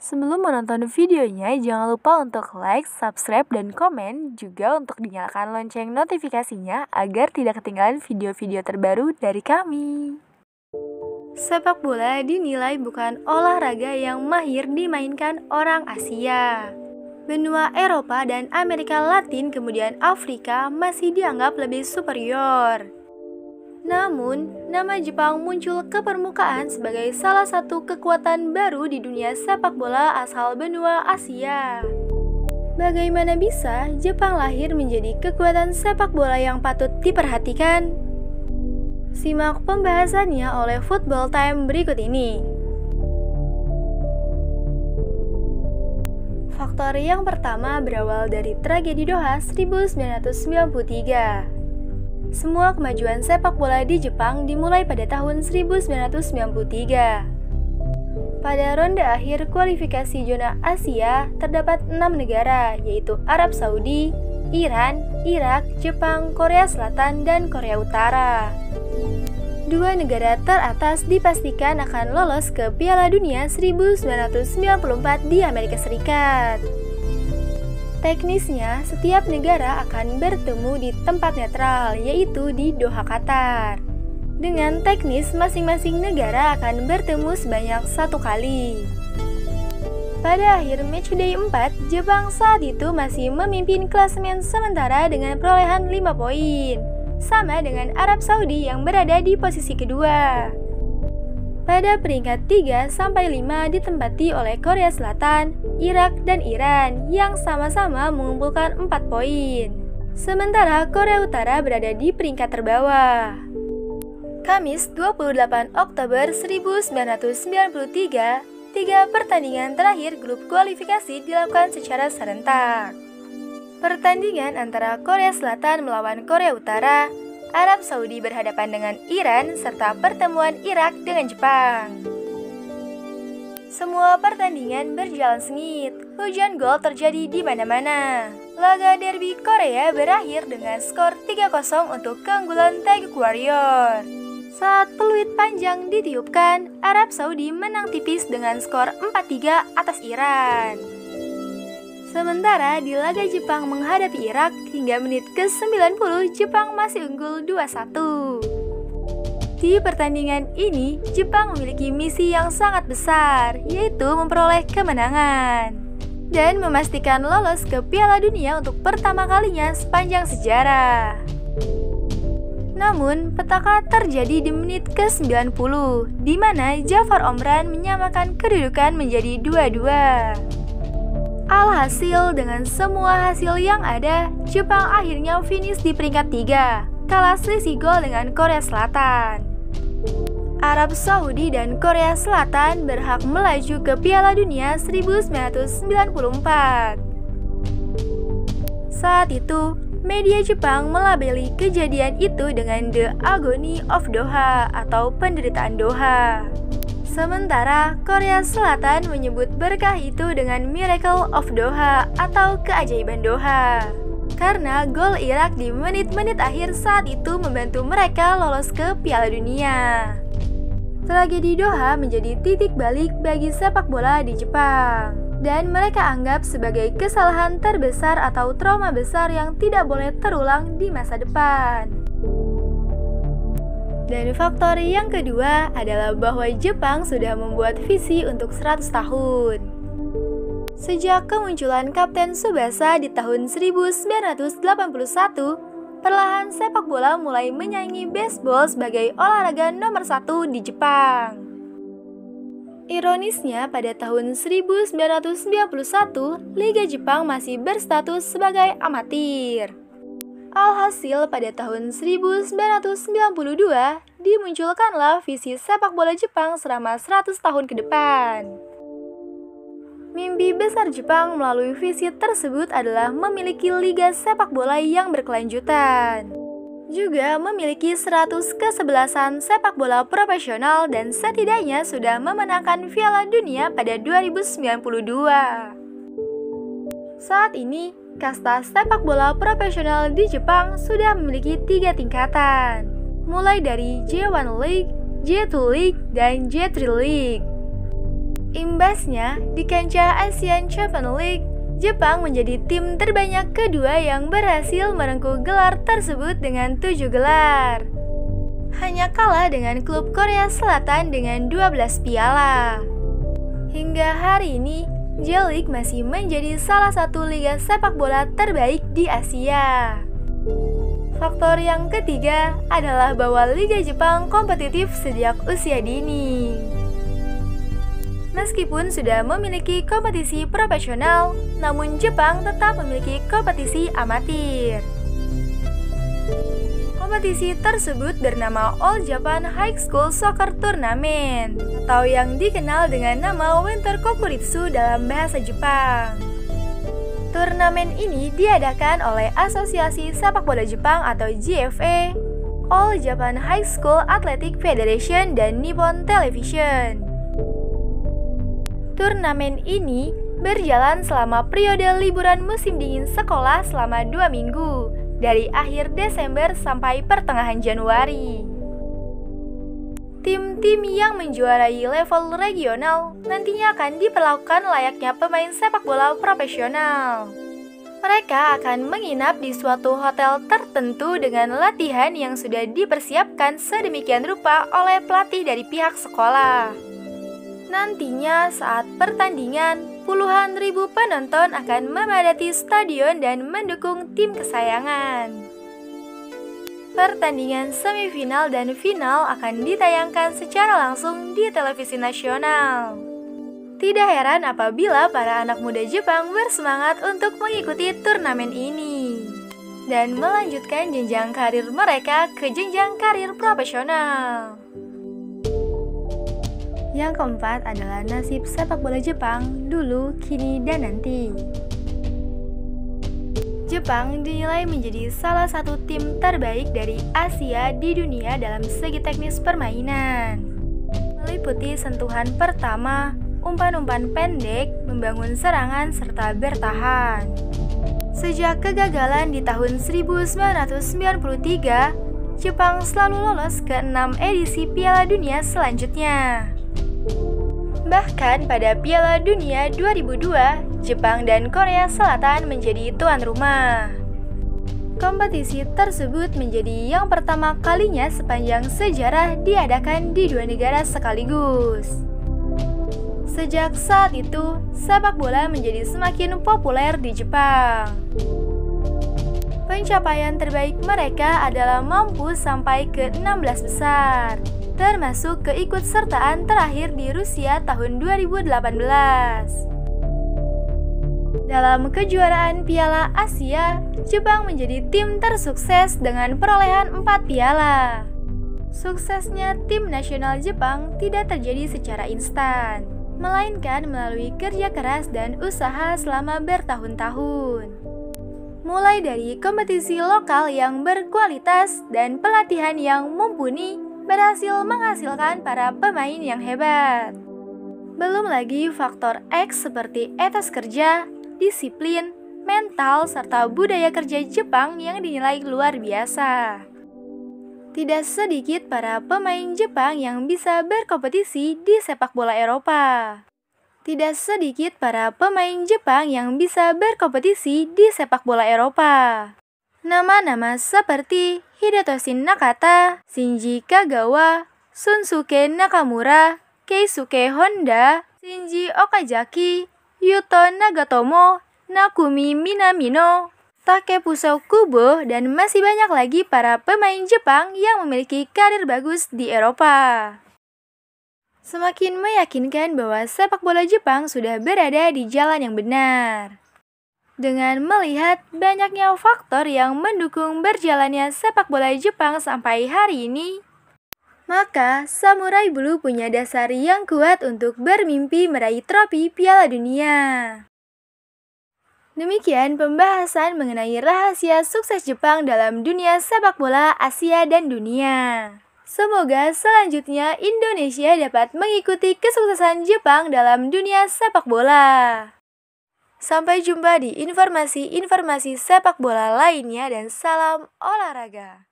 Sebelum menonton videonya, jangan lupa untuk like, subscribe, dan komen. Juga untuk dinyalakan lonceng notifikasinya agar tidak ketinggalan video-video terbaru dari kami. Sepak bola dinilai bukan olahraga yang mahir dimainkan orang Asia. Benua Eropa dan Amerika Latin kemudian Afrika masih dianggap lebih superior. Namun, nama Jepang muncul ke permukaan sebagai salah satu kekuatan baru di dunia sepak bola asal benua Asia. Bagaimana bisa Jepang lahir menjadi kekuatan sepak bola yang patut diperhatikan? Simak pembahasannya oleh Football Time berikut ini. Faktor yang pertama berawal dari tragedi Doha 1993. Semua kemajuan sepak bola di Jepang dimulai pada tahun 1993. Pada ronde akhir kualifikasi zona Asia, terdapat 6 negara, yaitu Arab Saudi, Iran, Irak, Jepang, Korea Selatan, dan Korea Utara. 2 negara teratas dipastikan akan lolos ke Piala Dunia 1994 di Amerika Serikat. Teknisnya, setiap negara akan bertemu di tempat netral, yaitu di Doha, Qatar. Dengan teknis, masing-masing negara akan bertemu sebanyak 1 kali. Pada akhir matchday 4, Jepang saat itu masih memimpin klasemen sementara dengan perolehan 5 poin, sama dengan Arab Saudi yang berada di posisi kedua. Pada peringkat 3-5 ditempati oleh Korea Selatan, Irak, dan Iran yang sama-sama mengumpulkan 4 poin. Sementara Korea Utara berada di peringkat terbawah. Kamis 28 Oktober 1993, 3 pertandingan terakhir grup kualifikasi dilakukan secara serentak. Pertandingan antara Korea Selatan melawan Korea Utara, Arab Saudi berhadapan dengan Iran, serta pertemuan Irak dengan Jepang. Semua pertandingan berjalan sengit, hujan gol terjadi di mana-mana. Laga derby Korea berakhir dengan skor 3-0 untuk keunggulan Taeguk Warrior. Saat peluit panjang ditiupkan, Arab Saudi menang tipis dengan skor 4-3 atas Iran. Sementara di laga Jepang menghadapi Irak, hingga menit ke-90 Jepang masih unggul 2-1. Di pertandingan ini, Jepang memiliki misi yang sangat besar, yaitu memperoleh kemenangan dan memastikan lolos ke Piala Dunia untuk pertama kalinya sepanjang sejarah. Namun, petaka terjadi di menit ke-90, di mana Jafar Omran menyamakan kedudukan menjadi 2-2. Alhasil, dengan semua hasil yang ada, Jepang akhirnya finish di peringkat 3, kalah selisih gol dengan Korea Selatan. Arab Saudi dan Korea Selatan berhak melaju ke Piala Dunia 1994. Saat itu, media Jepang melabeli kejadian itu dengan The Agony of Doha atau penderitaan Doha. Sementara Korea Selatan menyebut berkah itu dengan Miracle of Doha atau keajaiban Doha. Karena gol Irak di menit-menit akhir saat itu membantu mereka lolos ke Piala Dunia. Tragedi Doha menjadi titik balik bagi sepak bola di Jepang. Dan mereka anggap sebagai kesalahan terbesar atau trauma besar yang tidak boleh terulang di masa depan. Dan faktor yang kedua adalah bahwa Jepang sudah membuat visi untuk 100 tahun. Sejak kemunculan Kapten Tsubasa di tahun 1981, perlahan sepak bola mulai menyaingi baseball sebagai olahraga nomor 1 di Jepang. Ironisnya, pada tahun 1991, Liga Jepang masih berstatus sebagai amatir. Alhasil, pada tahun 1992, dimunculkanlah visi sepak bola Jepang selama 100 tahun ke depan. Mimpi besar Jepang melalui visi tersebut adalah memiliki liga sepak bola yang berkelanjutan. Juga memiliki 100 kesebelasan sepak bola profesional dan setidaknya sudah memenangkan Piala Dunia pada 2092. Saat ini, kasta sepak bola profesional di Jepang sudah memiliki 3 tingkatan, mulai dari J1 League, J2 League, dan J3 League. Imbasnya, di kancah Asian Champions League, Jepang menjadi tim terbanyak kedua yang berhasil merengkuh gelar tersebut dengan 7 gelar. Hanya kalah dengan klub Korea Selatan dengan 12 piala. Hingga hari ini, J-League masih menjadi salah satu liga sepak bola terbaik di Asia. Faktor yang ketiga adalah bahwa Liga Jepang kompetitif sejak usia dini. Meskipun sudah memiliki kompetisi profesional, namun Jepang tetap memiliki kompetisi amatir. Kompetisi tersebut bernama All Japan High School Soccer Tournament, atau yang dikenal dengan nama Winter Kokuritsu dalam bahasa Jepang. Turnamen ini diadakan oleh Asosiasi Sepak Bola Jepang atau JFA, All Japan High School Athletic Federation, dan Nippon Television. Turnamen ini berjalan selama periode liburan musim dingin sekolah selama 2 minggu, dari akhir Desember sampai pertengahan Januari. Tim-tim yang menjuarai level regional nantinya akan diperlakukan layaknya pemain sepak bola profesional. Mereka akan menginap di suatu hotel tertentu dengan latihan yang sudah dipersiapkan sedemikian rupa oleh pelatih dari pihak sekolah. Nantinya saat pertandingan, puluhan ribu penonton akan memadati stadion dan mendukung tim kesayangan. Pertandingan semifinal dan final akan ditayangkan secara langsung di televisi nasional. Tidak heran apabila para anak muda Jepang bersemangat untuk mengikuti turnamen ini dan melanjutkan jenjang karir mereka ke jenjang karir profesional. Yang keempat adalah nasib sepak bola Jepang dulu, kini, dan nanti. Jepang dinilai menjadi salah satu tim terbaik dari Asia di dunia dalam segi teknis permainan. Meliputi sentuhan pertama, umpan-umpan pendek, membangun serangan, serta bertahan. Sejak kegagalan di tahun 1993, Jepang selalu lolos ke 6 edisi Piala Dunia selanjutnya. Bahkan pada Piala Dunia 2002, Jepang dan Korea Selatan menjadi tuan rumah. Kompetisi tersebut menjadi yang pertama kalinya sepanjang sejarah diadakan di dua negara sekaligus. Sejak saat itu, sepak bola menjadi semakin populer di Jepang. Pencapaian terbaik mereka adalah mampu sampai ke 16 besar. Termasuk keikutsertaan terakhir di Rusia tahun 2018. Dalam kejuaraan Piala Asia, Jepang menjadi tim tersukses dengan perolehan 4 piala. Suksesnya tim nasional Jepang tidak terjadi secara instan, melainkan melalui kerja keras dan usaha selama bertahun-tahun. Mulai dari kompetisi lokal yang berkualitas dan pelatihan yang mumpuni, berhasil menghasilkan para pemain yang hebat. Belum lagi faktor X seperti etos kerja, disiplin, mental, serta budaya kerja Jepang yang dinilai luar biasa. Tidak sedikit para pemain Jepang yang bisa berkompetisi di sepak bola Eropa. Tidak sedikit para pemain Jepang yang bisa berkompetisi di sepak bola Eropa. Nama-nama seperti Hidetoshi Nakata, Shinji Kagawa, Shunsuke Nakamura, Keisuke Honda, Shinji Okazaki, Yuto Nagatomo, Nakumi Minamino, Takefusa Kubo, dan masih banyak lagi para pemain Jepang yang memiliki karir bagus di Eropa. Semakin meyakinkan bahwa sepak bola Jepang sudah berada di jalan yang benar. Dengan melihat banyaknya faktor yang mendukung berjalannya sepak bola Jepang sampai hari ini, maka Samurai Blue punya dasar yang kuat untuk bermimpi meraih trofi Piala Dunia. Demikian pembahasan mengenai rahasia sukses Jepang dalam dunia sepak bola Asia dan dunia. Semoga selanjutnya Indonesia dapat mengikuti kesuksesan Jepang dalam dunia sepak bola. Sampai jumpa di informasi-informasi sepak bola lainnya dan salam olahraga.